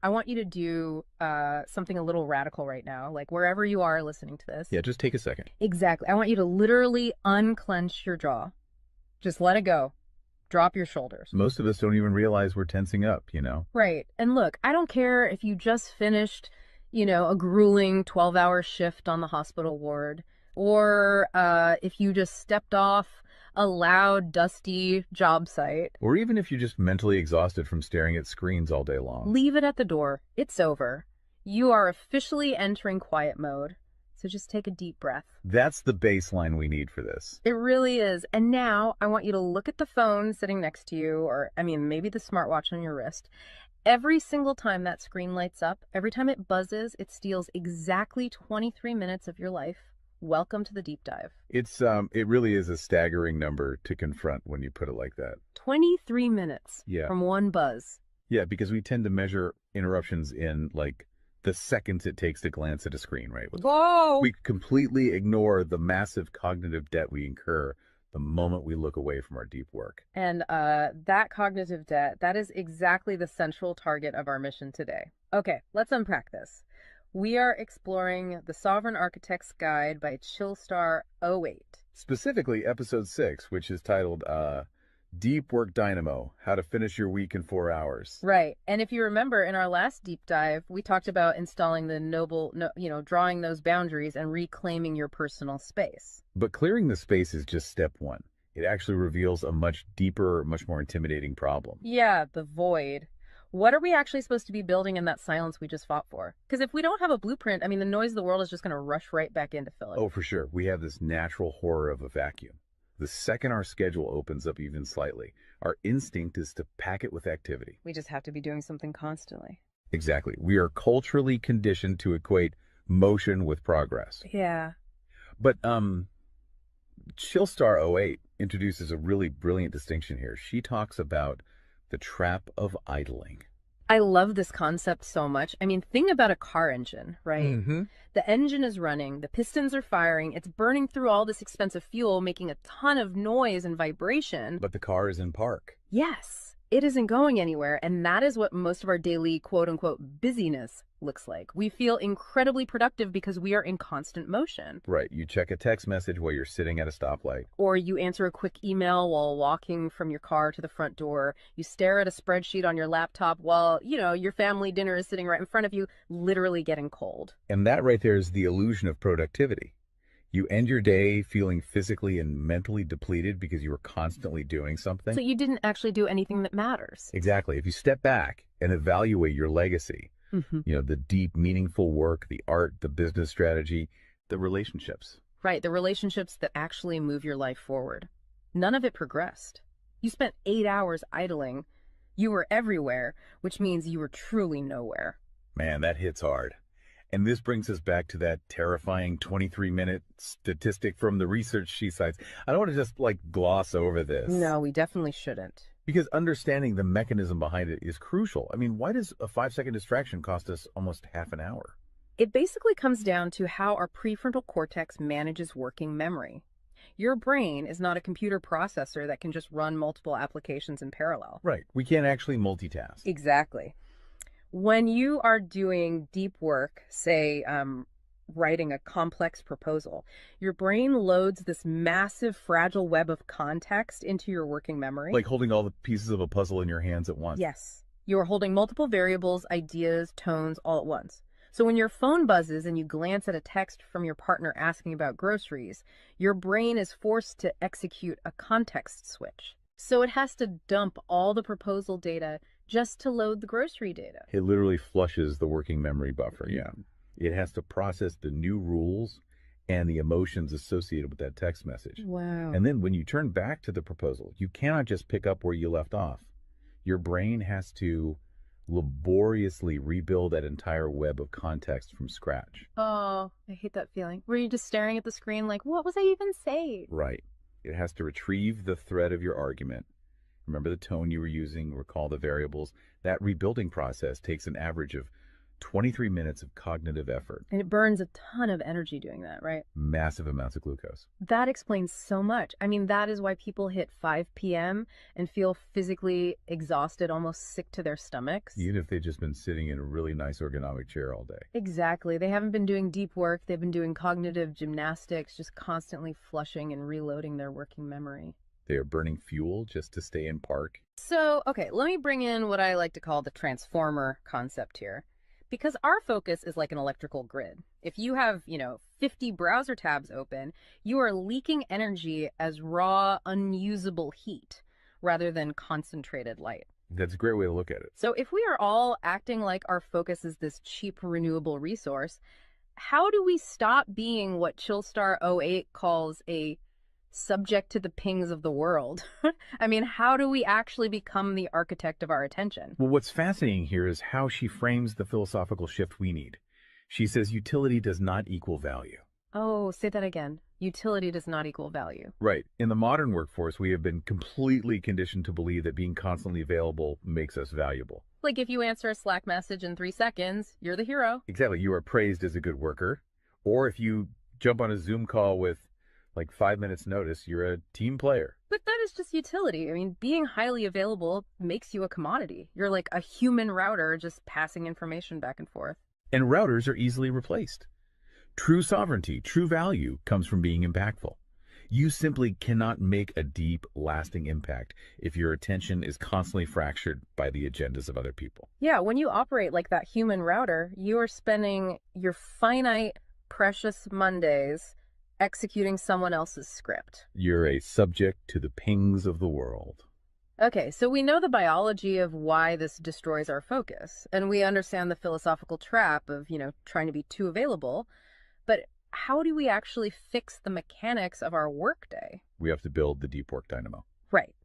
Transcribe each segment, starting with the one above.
I want you to do something a little radical right now, like wherever you are listening to this. Yeah, just take a second. Exactly. I want you to literally unclench your jaw. Just let it go. Drop your shoulders. Most of us don't even realize we're tensing up, Right. And look, I don't care if you just finished, a grueling 12-hour shift on the hospital ward, or if you just stepped off a loud, dusty job site. Or even if you're just mentally exhausted from staring at screens all day long. Leave it at the door. It's over. You are officially entering quiet mode. So just take a deep breath. That's the baseline we need for this. It really is. And now I want you to look at the phone sitting next to you, or maybe the smartwatch on your wrist. Every single time that screen lights up, every time it buzzes, it steals exactly 23 minutes of your life. Welcome to the deep dive. It really is a staggering number to confront when you put it like that. 23 minutes Yeah. from one buzz. Yeah, because we tend to measure interruptions in like the seconds it takes to glance at a screen, right? Whoa! We completely ignore the massive cognitive debt we incur the moment we look away from our deep work. And that cognitive debt, that is exactly the central target of our mission today. Okay, let's unpack this. We are exploring The Sovereign Architect's Guide by Chillstar 08. Specifically, episode 6, which is titled Deep Work Dynamo, How to Finish Your Week in 4 Hours. Right. And if you remember in our last deep dive, we talked about installing drawing those boundaries and reclaiming your personal space. But clearing the space is just step one. It actually reveals a much deeper, much more intimidating problem. Yeah, the void. What are we actually supposed to be building in that silence we just fought for? Because if we don't have a blueprint, the noise of the world is just going to rush right back in to fill it. Oh, for sure. We have this natural horror of a vacuum. The second our schedule opens up even slightly, our instinct is to pack it with activity. We just have to be doing something constantly. Exactly. We are culturally conditioned to equate motion with progress. Yeah. But Chillstar 08 introduces a really brilliant distinction here. She talks about the trap of idling. I love this concept so much. Think about a car engine, right? Mm-hmm. The engine is running, the pistons are firing, it's burning through all this expensive fuel, making a ton of noise and vibration. But the car is in park. Yes, it isn't going anywhere, and that is what most of our daily quote-unquote busyness looks like. We feel incredibly productive because we are in constant motion. Right. You check a text message while you're sitting at a stoplight. Or you answer a quick email while walking from your car to the front door. You stare at a spreadsheet on your laptop while, your family dinner is sitting right in front of you, literally getting cold. And that right there is the illusion of productivity. You end your day feeling physically and mentally depleted because you were constantly doing something. So you didn't actually do anything that matters. Exactly. If you step back and evaluate your legacy, the deep, meaningful work, the art, the business strategy, the relationships. Right, the relationships that actually move your life forward. None of it progressed. You spent 8 hours idling. You were everywhere, which means you were truly nowhere. Man, that hits hard. And this brings us back to that terrifying 23-minute statistic from the research she cites. I don't want to just gloss over this. No, we definitely shouldn't. Because understanding the mechanism behind it is crucial. Why does a 5-second distraction cost us almost half an hour? It basically comes down to how our prefrontal cortex manages working memory. Your brain is not a computer processor that can just run multiple applications in parallel. Right. We can't actually multitask. Exactly. When you are doing deep work, say writing a complex proposal, your brain loads this massive fragile web of context into your working memory. Like holding all the pieces of a puzzle in your hands at once. Yes. You are holding multiple variables, ideas, tones all at once. So when your phone buzzes and you glance at a text from your partner asking about groceries, your brain is forced to execute a context switch. So it has to dump all the proposal data just to load the grocery data. It literally flushes the working memory buffer, yeah. It has to process the new rules and the emotions associated with that text message. Wow. And then when you turn back to the proposal, you cannot just pick up where you left off. Your brain has to laboriously rebuild that entire web of context from scratch. Oh, I hate that feeling. Were you just staring at the screen like, what was I even saying? Right. It has to retrieve the thread of your argument. Remember the tone you were using, recall the variables. That rebuilding process takes an average of 23 minutes of cognitive effort, And it burns a ton of energy doing that, right? massive amounts of glucose. That explains so much. I mean, that is why people hit 5 p.m. and feel physically exhausted, almost sick to their stomachs. Even if they've just been sitting in a really nice ergonomic chair all day. Exactly. They haven't been doing deep work. They've been doing cognitive gymnastics, just constantly flushing and reloading their working memory. They are burning fuel just to stay in park. So, okay, let me bring in what I like to call the transformer concept here. Because our focus is like an electrical grid. If you have, 50 browser tabs open, you are leaking energy as raw, unusable heat rather than concentrated light. That's a great way to look at it. So if we are all acting like our focus is this cheap renewable resource, how do we stop being what Chillstar '08 calls a subject to the pings of the world? I mean, how do we actually become the architect of our attention? Well, what's fascinating here is how she frames the philosophical shift we need. She says utility does not equal value. Oh, say that again. Utility does not equal value. Right. In the modern workforce, we have been completely conditioned to believe that being constantly available makes us valuable. Like if you answer a Slack message in 3 seconds, you're the hero. Exactly. You are praised as a good worker. Or if you jump on a Zoom call with like 5 minutes notice, you're a team player. But that is just utility. I mean, being highly available makes you a commodity. You're like a human router just passing information back and forth. And routers are easily replaced. True sovereignty, true value comes from being impactful. You simply cannot make a deep, lasting impact if your attention is constantly fractured by the agendas of other people. Yeah, when you operate like that human router, you are spending your finite, precious Mondays executing someone else's script. You're a subject to the pings of the world. Okay, so we know the biology of why this destroys our focus, and we understand the philosophical trap of, trying to be too available. But how do we actually fix the mechanics of our workday? We have to build the deep work dynamo. Right.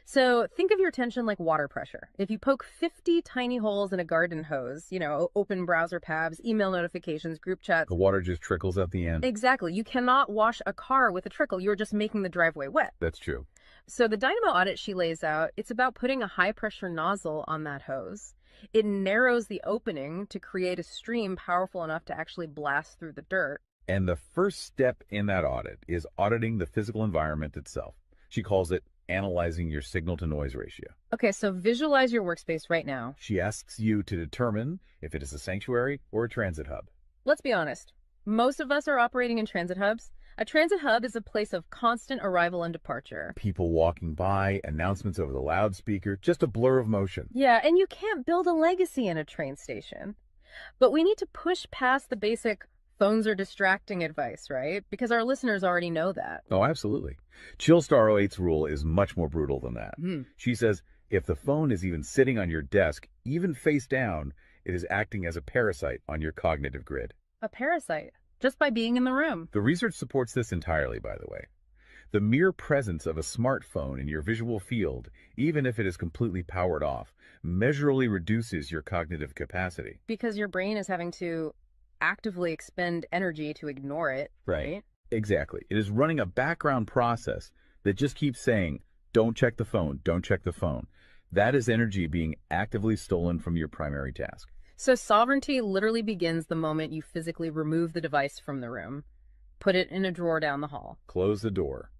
So think of your attention like water pressure. If you poke 50 tiny holes in a garden hose, open browser tabs, email notifications, group chats. The water just trickles at the end. Exactly. You cannot wash a car with a trickle. You're just making the driveway wet. That's true. So the Dynamo Audit she lays out, it's about putting a high pressure nozzle on that hose. It narrows the opening to create a stream powerful enough to actually blast through the dirt. And the first step in that audit is auditing the physical environment itself. She calls it analyzing your signal-to-noise ratio. Okay, so visualize your workspace right now. She asks you to determine if it is a sanctuary or a transit hub. Let's be honest. Most of us are operating in transit hubs. A transit hub is a place of constant arrival and departure. People walking by, announcements over the loudspeaker, just a blur of motion. Yeah, and you can't build a legacy in a train station. But we need to push past the basic phones are distracting advice, right? Because our listeners already know that. Oh, absolutely. Chillstar '08's rule is much more brutal than that. She says if the phone is even sitting on your desk, even face down, it is acting as a parasite on your cognitive grid. A parasite, just by being in the room. The research supports this entirely, by the way. The mere presence of a smartphone in your visual field, even if it is completely powered off, measurably reduces your cognitive capacity. Because your brain is having to actively expend energy to ignore it, right? Exactly. It is running a background process that just keeps saying, don't check the phone, don't check the phone. That is energy being actively stolen from your primary task. So sovereignty literally begins the moment you physically remove the device from the room, put it in a drawer down the hall. Close the door.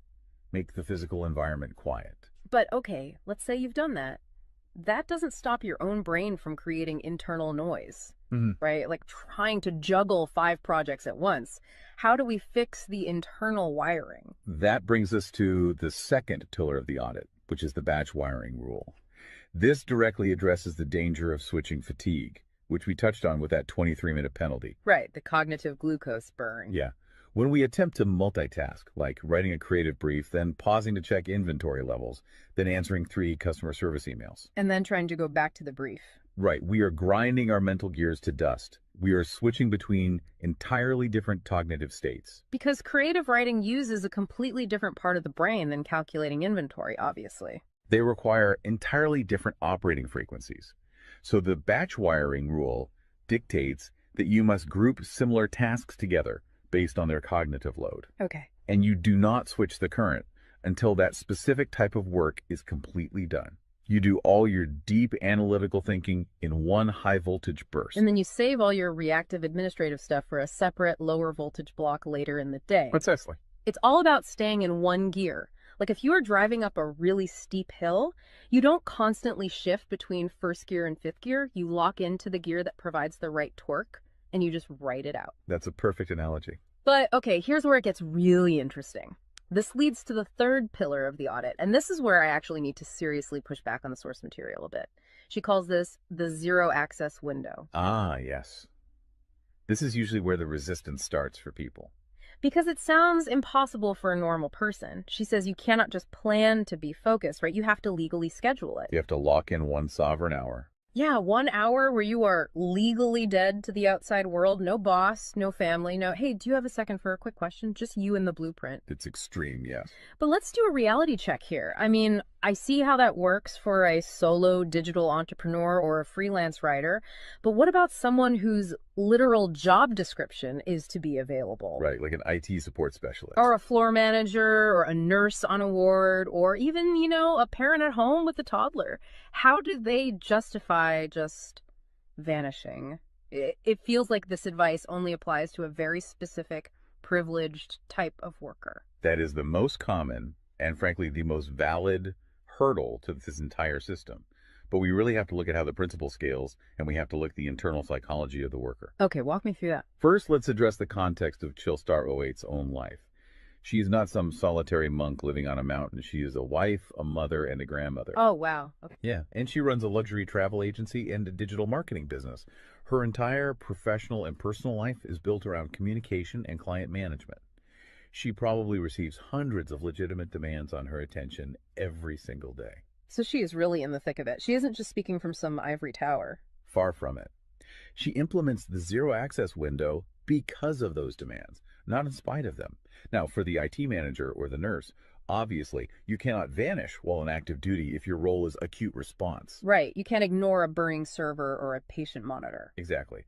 Make the physical environment quiet. But okay, let's say you've done that. That doesn't stop your own brain from creating internal noise, right? Like trying to juggle 5 projects at once. How do we fix the internal wiring? That brings us to the second pillar of the audit, which is the batch wiring rule. This directly addresses the danger of switching fatigue, which we touched on with that 23-minute penalty. Right, the cognitive glucose burn. Yeah. When we attempt to multitask, like writing a creative brief, then pausing to check inventory levels, then answering 3 customer service emails. And then trying to go back to the brief. Right. We are grinding our mental gears to dust. We are switching between entirely different cognitive states. Because creative writing uses a completely different part of the brain than calculating inventory, obviously. They require entirely different operating frequencies. So the batch wiring rule dictates that you must group similar tasks together based on their cognitive load. Okay. And you do not switch the current until that specific type of work is completely done. You do all your deep analytical thinking in one high voltage And burst. then you save all your reactive administrative stuff for a separate lower voltage block later in the day. Precisely. It's all about staying in one gear. Like if you are driving up a really steep hill, you don't constantly shift between first gear and fifth gear. You lock into the gear that provides the right torque and you just ride it out. That's a perfect analogy. But okay, here's where it gets really interesting. This leads to the third pillar of the audit, and this is where I actually need to seriously push back on the source material a bit. She calls this the zero access window. Ah, yes. This is usually where the resistance starts for people. Because it sounds impossible for a normal person. She says you cannot just plan to be focused, right? You have to legally schedule it. You have to lock in one sovereign hour. Yeah, 1 hour where you are legally dead to the outside world. No boss, no family, no, hey, do you have a second for a quick question? Just you and the blueprint. It's extreme, yes. But let's do a reality check here. I mean, I see how that works for a solo digital entrepreneur or a freelance writer. But what about someone whose literal job description is to be available? Right, like an IT support specialist. Or a floor manager or a nurse on a ward or even, a parent at home with a toddler. How do they justify just vanishing? It feels like this advice only applies to a very specific, privileged type of worker. That is the most common and, frankly, the most valid hurdle to this entire system. But we really have to look at how the principle scales, and we have to look at the internal psychology of the worker. Okay, walk me through that. First, let's address the context of Chillstar '08's own life. She is not some solitary monk living on a mountain. She is a wife, a mother, and a grandmother. Oh, wow. Okay. Yeah, and she runs a luxury travel agency and a digital marketing business. Her entire professional and personal life is built around communication and client management. She probably receives hundreds of legitimate demands on her attention every single day. So she is really in the thick of it. She isn't just speaking from some ivory tower. Far from it. She implements the zero access window because of those demands, not in spite of them. Now, for the IT manager or the nurse, obviously, you cannot vanish while on active duty if your role is acute response. Right. You can't ignore a burning server or a patient monitor. Exactly.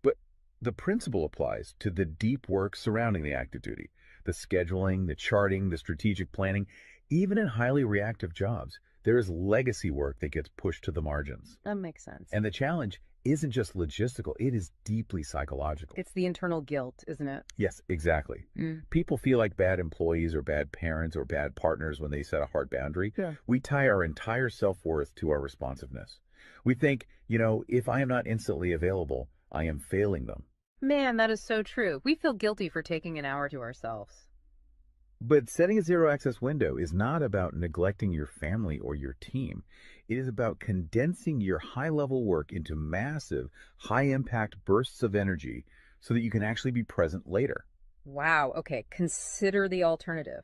But the principle applies to the deep work surrounding the active duty, the scheduling, the charting, the strategic planning. Even in highly reactive jobs, there is legacy work that gets pushed to the margins. That makes sense. And the challenge isn't just logistical, it is deeply psychological. It's the internal guilt, isn't it? Yes, exactly. People feel like bad employees or bad parents or bad partners when they set a hard boundary. Yeah. We tie our entire self-worth to our responsiveness. We think, if I am not instantly available, I am failing them. Man, that is so true. We feel guilty for taking an hour to ourselves. But setting a zero access window is not about neglecting your family or your team. It is about condensing your high level work into massive, high impact bursts of energy so that you can actually be present later. Wow. Okay. Consider the alternative.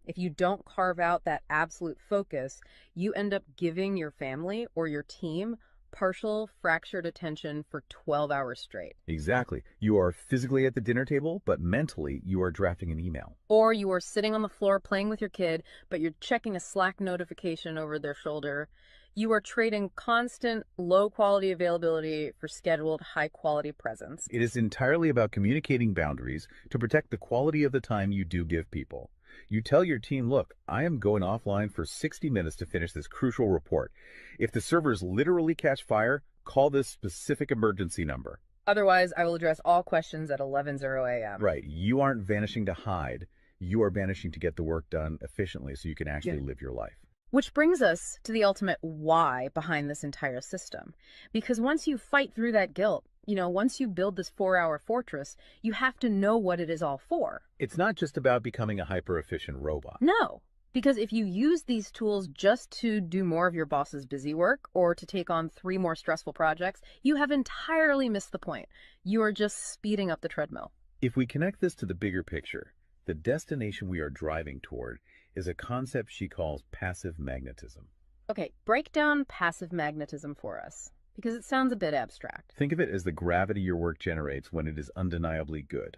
If you don't carve out that absolute focus, you end up giving your family or your team partial fractured attention for 12 hours straight. Exactly. You are physically at the dinner table, but mentally you are drafting an email. Or you are sitting on the floor playing with your kid, but you're checking a Slack notification over their shoulder. You are trading constant low quality availability for scheduled high quality presence. It is entirely about communicating boundaries to protect the quality of the time you do give people. You tell your team, look, I am going offline for 60 minutes to finish this crucial report. If the servers literally catch fire, call this specific emergency number. Otherwise, I will address all questions at 11:00 a.m. Right. You aren't vanishing to hide. You are vanishing to get the work done efficiently so you can actually live your life. Which brings us to the ultimate why behind this entire system. Because once you fight through that guilt, once you build this 4-hour fortress, you have to know what it is all for. It's not just about becoming a hyper-efficient robot. No, because if you use these tools just to do more of your boss's busy work or to take on 3 more stressful projects, you have entirely missed the point. You are just speeding up the treadmill. If we connect this to the bigger picture, the destination we are driving toward is a concept she calls passive magnetism. Okay, break down passive magnetism for us, because it sounds a bit abstract. Think of it as the gravity your work generates when it is undeniably good.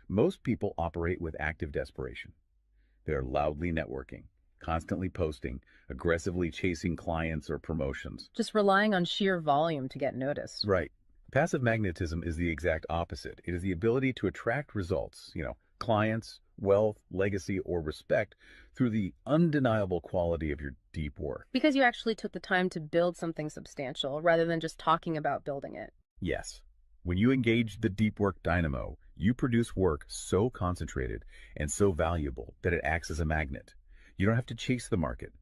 Most people operate with active desperation. They're loudly networking, constantly posting, aggressively chasing clients or promotions. Just relying on sheer volume to get noticed. Right. Passive magnetism is the exact opposite. It is the ability to attract results, clients, wealth, legacy, or respect through the undeniable quality of your deep work. Because you actually took the time to build something substantial rather than just talking about building it. Yes, when you engage the deep work dynamo, you produce work so concentrated and so valuable that it acts as a magnet. You don't have to chase the market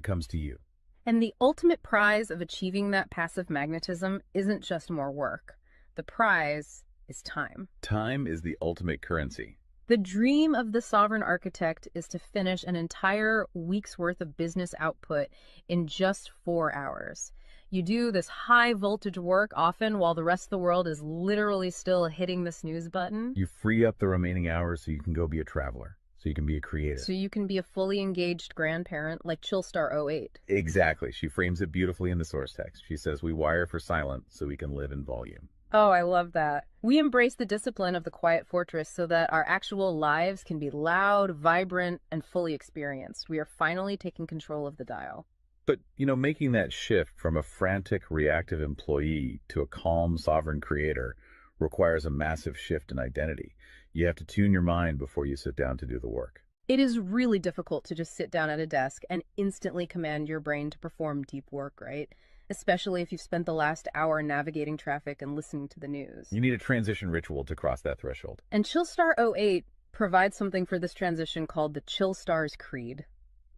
comes to you. And the ultimate prize of achieving that passive magnetism isn't just more work. The prize is time. Time is the ultimate currency. The dream of the sovereign architect is to finish an entire week's worth of business output in just 4 hours. You do this high voltage work often while the rest of the world is literally still hitting the snooze button. You free up the remaining hours so you can go be a traveler, so you can be a creator. So you can be a fully engaged grandparent like Chillstar 08. Exactly. She frames it beautifully in the source text. She says, we wire for silent so we can live in volume. Oh, I love that. We embrace the discipline of the quiet fortress so that our actual lives can be loud, vibrant, and fully experienced. We are finally taking control of the dial. But, making that shift from a frantic, reactive employee to a calm, sovereign creator requires a massive shift in identity. You have to tune your mind before you sit down to do the work. It is really difficult to just sit down at a desk and instantly command your brain to perform deep work, right? Especially if you've spent the last hour navigating traffic and listening to the news. You need a transition ritual to cross that threshold. And Chillstar 08 provides something for this transition called the Chillstar's Creed.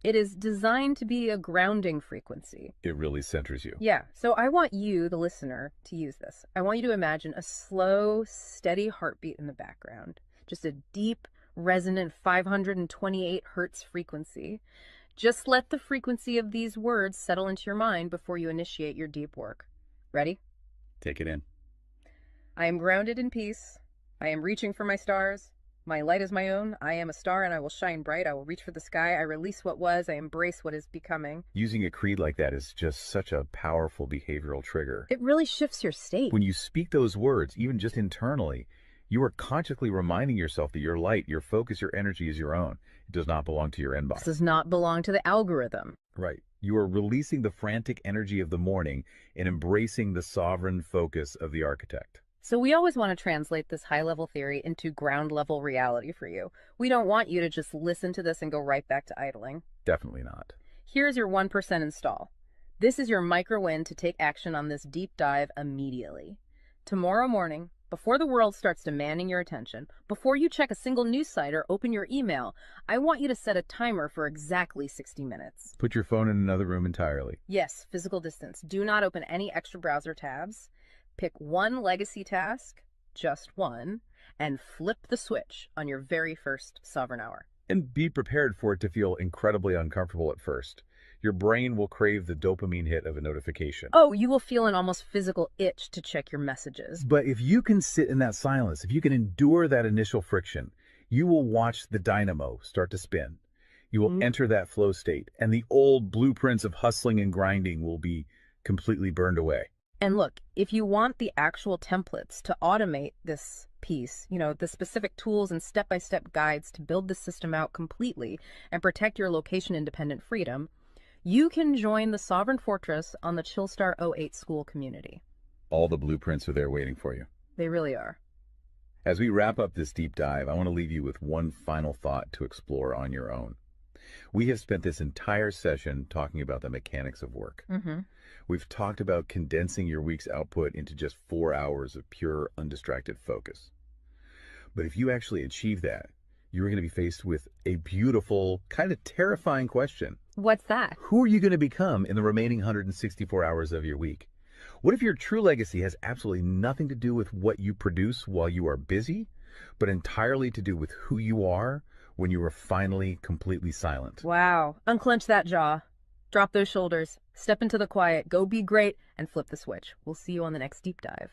It is designed to be a grounding frequency. It really centers you. Yeah, so I want you, the listener, to use this. I want you to imagine a slow, steady heartbeat in the background. Just a deep, resonant 528 hertz frequency. Just let the frequency of these words settle into your mind before you initiate your deep work. Ready? Take it in. I am grounded in peace. I am reaching for my stars. My light is my own. I am a star and I will shine bright. I will reach for the sky. I release what was. I embrace what is becoming. Using a creed like that is just such a powerful behavioral trigger. It really shifts your state. When you speak those words, even just internally, you are consciously reminding yourself that your light, your focus, your energy is your own. It does not belong to your inbox. This does not belong to the algorithm. Right. You are releasing the frantic energy of the morning and embracing the sovereign focus of the architect. So we always want to translate this high-level theory into ground-level reality for you. We don't want you to just listen to this and go right back to idling. Definitely not. Here's your 1% install. This is your micro-win to take action on this deep dive immediately. Tomorrow morning, before the world starts demanding your attention, before you check a single news site or open your email, I want you to set a timer for exactly 60 minutes. Put your phone in another room entirely. Yes, physical distance. Do not open any extra browser tabs. Pick one legacy task, just one, and flip the switch on your very first sovereign hour. And be prepared for it to feel incredibly uncomfortable at first. Your brain will crave the dopamine hit of a notification. Oh, you will feel an almost physical itch to check your messages. But if you can sit in that silence, if you can endure that initial friction, you will watch the dynamo start to spin. You will enter that flow state, and the old blueprints of hustling and grinding will be completely burned away. And look, if you want the actual templates to automate this piece, the specific tools and step-by-step guides to build the system out completely and protect your location-independent freedom, you can join the Sovereign Fortress on the Chillstar 08 school community. All the blueprints are there waiting for you. They really are. As we wrap up this deep dive, I want to leave you with one final thought to explore on your own. We have spent this entire session talking about the mechanics of work. We've talked about condensing your week's output into just 4 hours of pure, undistracted focus. But if you actually achieve that, you're going to be faced with a beautiful, kind of terrifying question. What's that? Who are you going to become in the remaining 164 hours of your week? What if your true legacy has absolutely nothing to do with what you produce while you are busy, but entirely to do with who you are when you are finally completely silent? Wow. Unclench that jaw. Drop those shoulders. Step into the quiet. Go be great and flip the switch. We'll see you on the next deep dive.